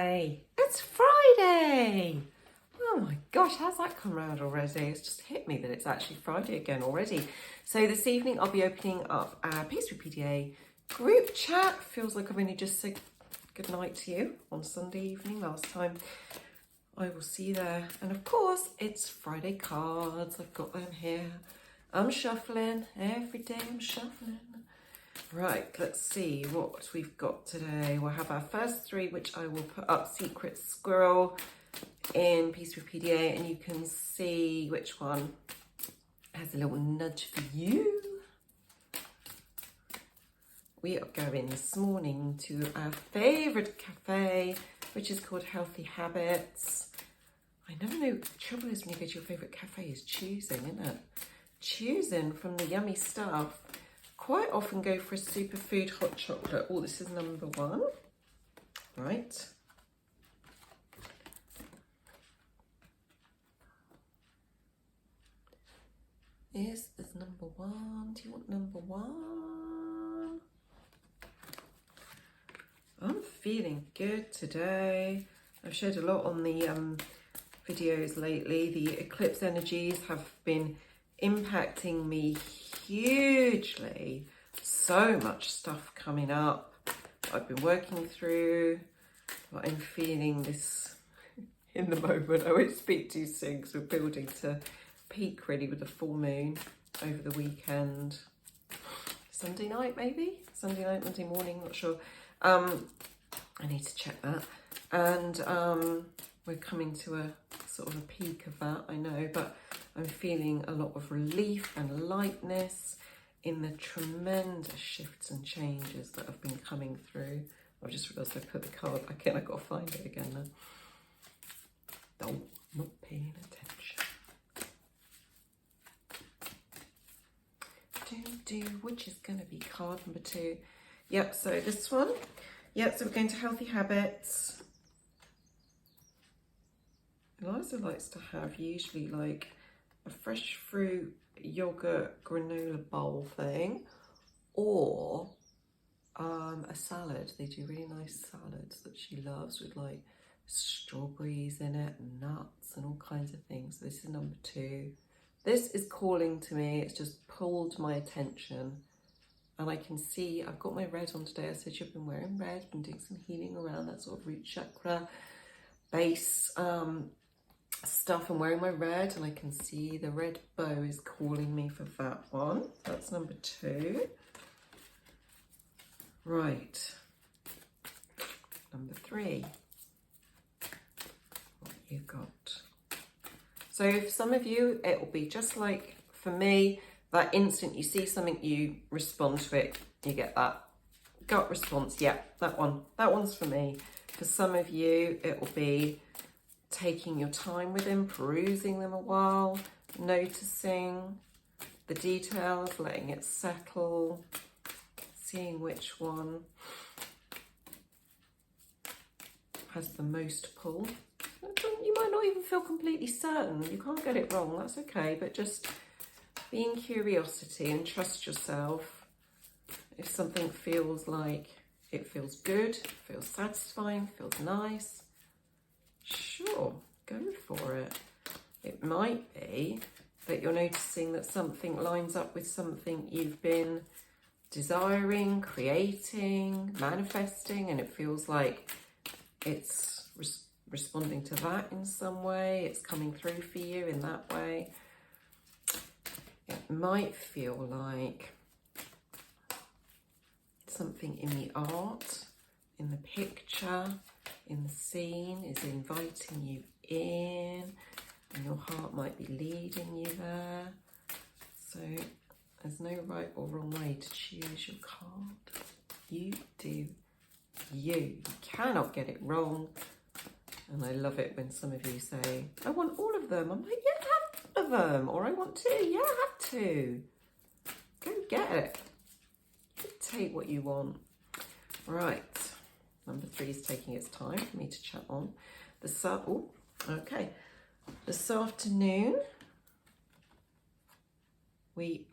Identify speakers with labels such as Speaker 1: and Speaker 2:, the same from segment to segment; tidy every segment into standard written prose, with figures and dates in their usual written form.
Speaker 1: Friday. It's Friday. Oh my gosh, how's that come around already? It's just hit me that it's actually Friday again already. So this evening I'll be opening up our Pastry PDA group chat. Feels like I've only just said goodnight to you on Sunday evening last time. I will see you there. And of course, it's Friday cards. I've got them here. I'm shuffling. Every day I'm shuffling. Right, let's see what we've got today. We'll have our first three, which I will put up Secret Squirrel in Pastry PDA, and you can see which one has a little nudge for you. We are going this morning to our favourite cafe, which is called Healthy Habits. I never know, the trouble is when you go to your favourite cafe is choosing, isn't it? Choosing from the yummy stuff. Quite often go for a superfood hot chocolate. Oh, this is number one. Right. This is number one. Do you want number one? I'm feeling good today. I've shared a lot on the videos lately. The eclipse energies have been impacting me hugely. So much stuff coming up I've been working through, but I'm feeling this in the moment. I won't speak too soon because we're building to peak really with the full moon over the weekend. Sunday night maybe? Sunday night, Monday morning, not sure. I need to check that. And we're coming to a sort of a peak of that, I know, but I'm feeling a lot of relief and lightness in the tremendous shifts and changes that have been coming through. I've just realised I put the card back in. I've got to find it again now. Oh, not paying attention. Which is going to be card number 2. Yep, so this one. Yep, so we're going to Healthy Habits. Eliza likes to have usually like a fresh fruit yogurt granola bowl thing, or a salad. They do really nice salads that she loves with like strawberries in it and nuts and all kinds of things. So this is number 2. This is calling to me. It's just pulled my attention, and I can see I've got my red on today. I said you've been wearing red, been doing some healing around that sort of root chakra base stuff. I'm wearing my red, and I can see the red bow is calling me for that one. That's number 2. Right. Number 3. What you got? So for some of you, it will be just like for me, that instant you see something, you respond to it, you get that gut response. Yeah, that one's for me. For some of you, it will be taking your time with them, perusing them a while, noticing the details, letting it settle, seeing which one has the most pull. You might not even feel completely certain. You can't get it wrong, that's okay, but just be in curiosity and trust yourself. If something feels like it feels good, feels satisfying, feels nice, sure, go for it. It might be that you're noticing that something lines up with something you've been desiring, creating, manifesting, and it feels like it's responding to that in some way. It's coming through for you in that way. It might feel like something in the art, in the picture, in the scene is inviting you in, and your heart might be leading you there. So there's no right or wrong way to choose your card. You do you. You cannot get it wrong. And I love it when some of you say, I want all of them. I'm like, yeah, have all of them. Or I want 2. Yeah, have 2. Go get it. You take what you want. Right. Number 3 is taking its time for me to chat on. Okay. This afternoon, we're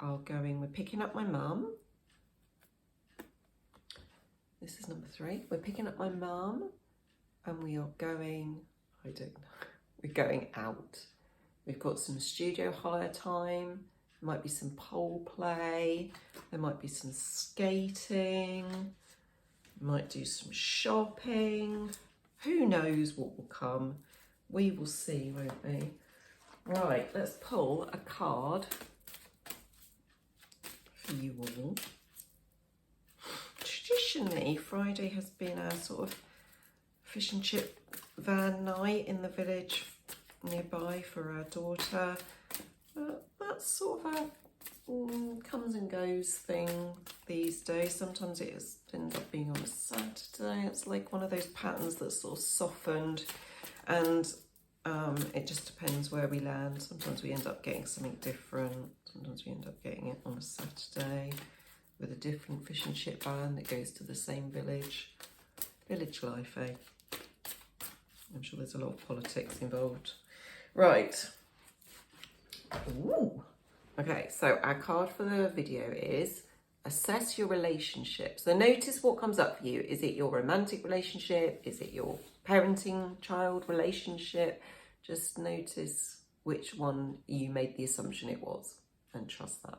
Speaker 1: picking up my mum. This is number 3. We're picking up my mum and we are going, I don't know, we're going out. We've got some studio hire time, there might be some pole play, there might be some skating, might do some shopping. Who knows what will come? We will see, won't we? Right, let's pull a card for you all. Traditionally, Friday has been a sort of fish and chip van night in the village nearby for our daughter. That's sort of a comes and goes thing these days. Sometimes it ends up being on a Saturday. It's like one of those patterns that's sort of softened, and it just depends where we land. Sometimes we end up getting something different. Sometimes we end up getting it on a Saturday with a different fish and chip van that goes to the same village. Village life, eh? I'm sure there's a lot of politics involved. Right. Ooh. Okay, so our card for the video is assess your relationship. So notice what comes up for you. Is it your romantic relationship? Is it your parenting child relationship? Just notice which one you made the assumption it was and trust that.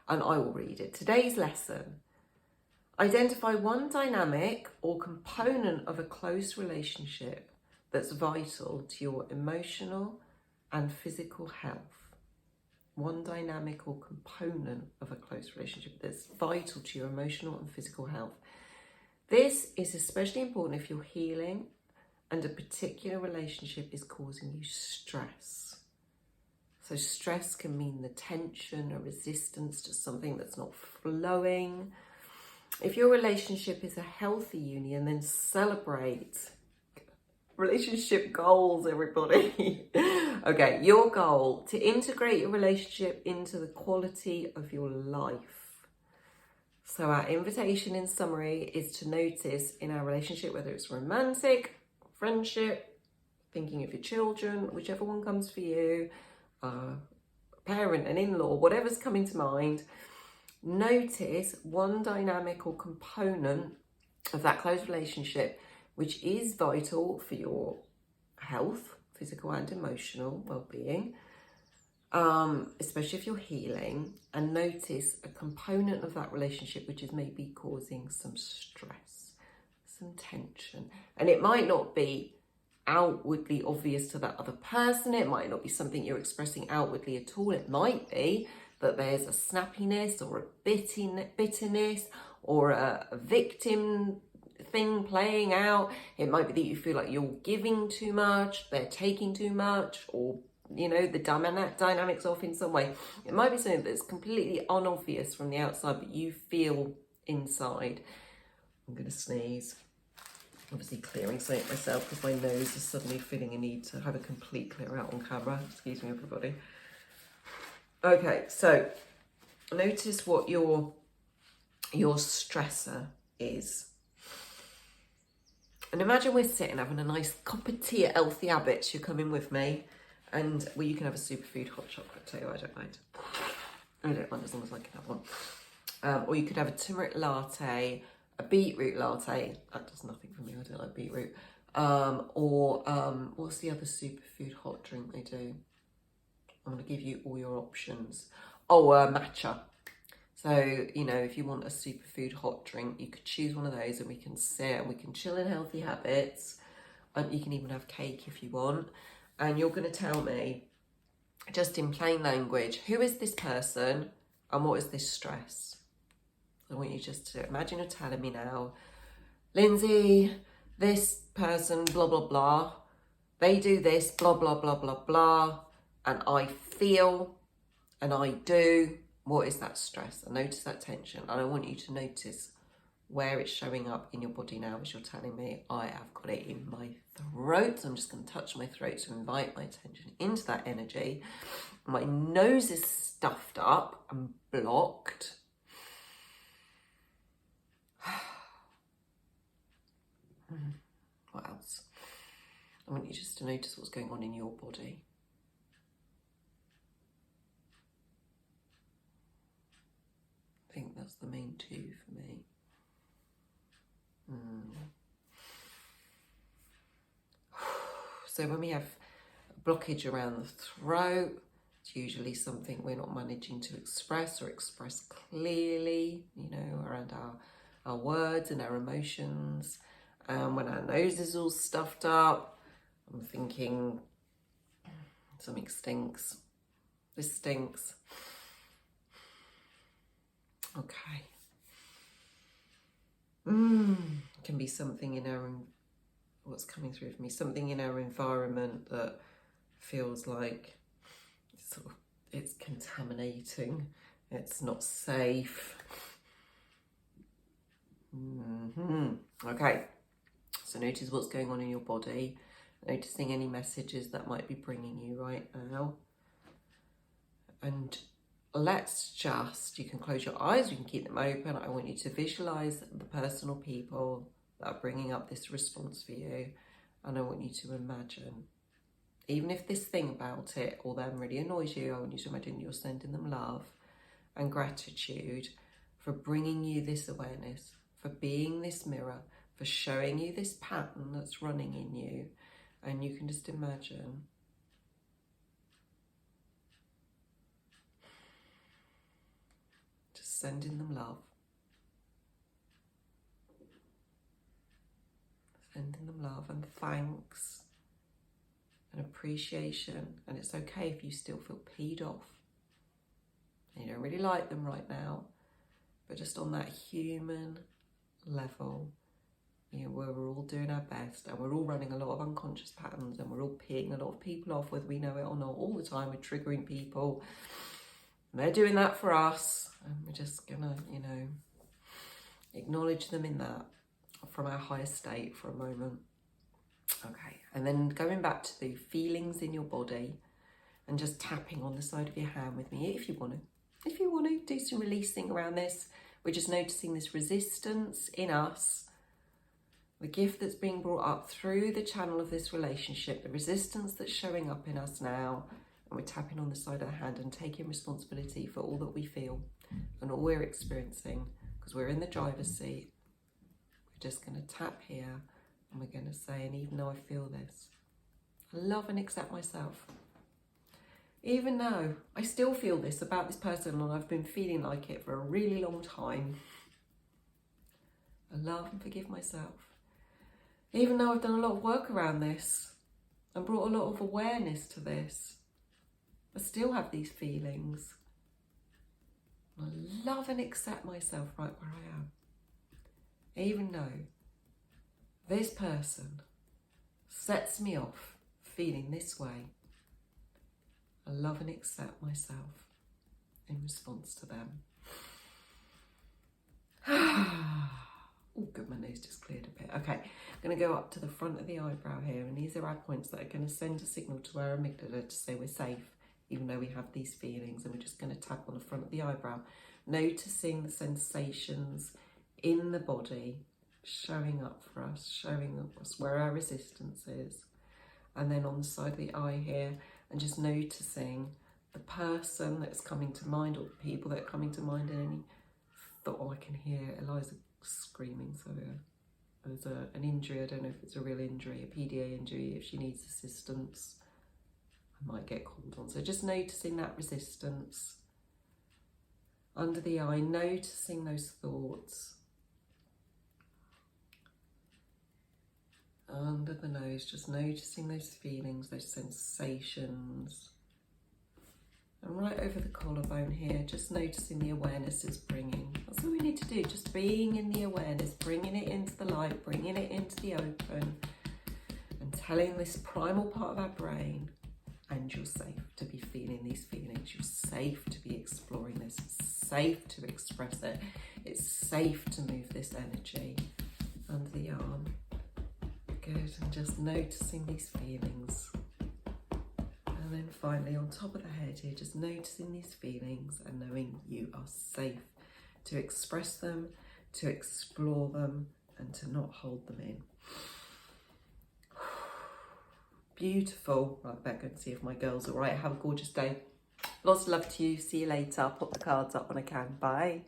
Speaker 1: And I will read it. Today's lesson. Identify one dynamic or component of a close relationship that's vital to your emotional and physical health. One dynamic or component of a close relationship that's vital to your emotional and physical health. This is especially important if you're healing and a particular relationship is causing you stress. So stress can mean the tension or resistance to something that's not flowing. If your relationship is a healthy union, then celebrate. Relationship goals, everybody. Okay, your goal, to integrate your relationship into the quality of your life. So our invitation in summary is to notice in our relationship, whether it's romantic, friendship, thinking of your children, whichever one comes for you, parent, an in-law, whatever's coming to mind, notice one dynamic or component of that close relationship which is vital for your health, physical and emotional well-being, especially if you're healing, and notice a component of that relationship which is maybe causing some stress, some tension. And it might not be outwardly obvious to that other person. It might not be something you're expressing outwardly at all. It might be that there's a snappiness or a bitterness or a victim thing playing out. It might be that you feel like you're giving too much, they're taking too much, or the dynamics off in some way. It might be something that's completely unobvious from the outside, but you feel inside. I'm going to sneeze. Obviously clearing something myself because my nose is suddenly feeling a need to have a complete clear out on camera. Excuse me, everybody. Okay, so notice what your stressor is. And imagine we're sitting having a nice cup of tea at Healthy Habits. You're coming with me. And you can have a superfood hot chocolate too. I don't mind. I don't mind as long as I can have one. Or you could have a turmeric latte, a beetroot latte. That does nothing for me. I don't like beetroot. Or what's the other superfood hot drink they do? I'm going to give you all your options. Oh, matcha. So, if you want a superfood hot drink, you could choose one of those and we can sit and we can chill in Healthy Habits. And you can even have cake if you want. And you're going to tell me, just in plain language, who is this person and what is this stress? I want you just to imagine you're telling me now, Lindsay, this person, blah, blah, blah, they do this, blah, blah, blah, blah, blah, and I feel and I do. What is that stress? And notice that tension. And I want you to notice where it's showing up in your body now as you're telling me. I have got it in my throat. So I'm just going to touch my throat to invite my attention into that energy. My nose is stuffed up and blocked. What else? I want you just to notice what's going on in your body. I think that's the main two for me. So when we have a blockage around the throat, it's usually something we're not managing to express or express clearly, you know, around our words and our emotions. When our nose is all stuffed up, I'm thinking something stinks. This stinks. Okay. It can be something in our, what's coming through for me, something in our environment that feels like it's contaminating, it's not safe. Okay, so notice what's going on in your body, noticing any messages that might be bringing you right now. And let's just, you can close your eyes, you can keep them open. I want you to visualize the person or people that are bringing up this response for you. And I want you to imagine, even if this thing about it or them really annoys you, I want you to imagine you're sending them love and gratitude for bringing you this awareness, for being this mirror, for showing you this pattern that's running in you. And you can just imagine just sending them love. Sending them love and thanks and appreciation. And it's okay if you still feel peed off and you don't really like them right now, but just on that human level, you know, where we're all doing our best and we're all running a lot of unconscious patterns and we're all peeing a lot of people off, whether we know it or not. All the time we're triggering people and they're doing that for us, and we're just gonna, you know, acknowledge them in that from our higher state for a moment. Okay, and then going back to the feelings in your body and just tapping on the side of your hand with me if you want to. If you want to do some releasing around this, we're just noticing this resistance in us, the gift that's being brought up through the channel of this relationship, the resistance that's showing up in us now, and we're tapping on the side of the hand and taking responsibility for all that we feel and all we're experiencing, because we're in the driver's seat. We're just going to tap here and we're going to say, and even though I feel this, I love and accept myself. Even though I still feel this about this person and I've been feeling like it for a really long time, I love and forgive myself. Even though I've done a lot of work around this and brought a lot of awareness to this, I still have these feelings. I love and accept myself right where I am. Even though this person sets me off feeling this way, I love and accept myself in response to them. Oh, good, my nose just cleared a bit. Okay, I'm going to go up to the front of the eyebrow here, and these are our points that are going to send a signal to our amygdala to say we're safe, even though we have these feelings. And we're just going to tap on the front of the eyebrow, noticing the sensations in the body showing up for us, showing us where our resistance is. And then on the side of the eye here, and just noticing the person that's coming to mind or the people that are coming to mind in any thought. Oh, I can hear Eliza screaming, so there's an injury. I don't know if it's a real injury, a PDA injury. If she needs assistance, I might get called on. So just noticing that resistance under the eye, noticing those thoughts. Under the nose, just noticing those feelings, those sensations. And right over the collarbone here, just noticing the awareness it's bringing. That's all we need to do, just being in the awareness, bringing it into the light, bringing it into the open, and telling this primal part of our brain, and you're safe to be feeling these feelings. You're safe to be exploring this. It's safe to express it. It's safe to move this energy under the arm. Good, and just noticing these feelings. And then finally on top of the head here, just noticing these feelings and knowing you are safe to express them, to explore them, and to not hold them in. Beautiful. Right, back and see if my girl's all right. Have a gorgeous day. Lots of love to you. See you later. I'll put the cards up when I can. Bye.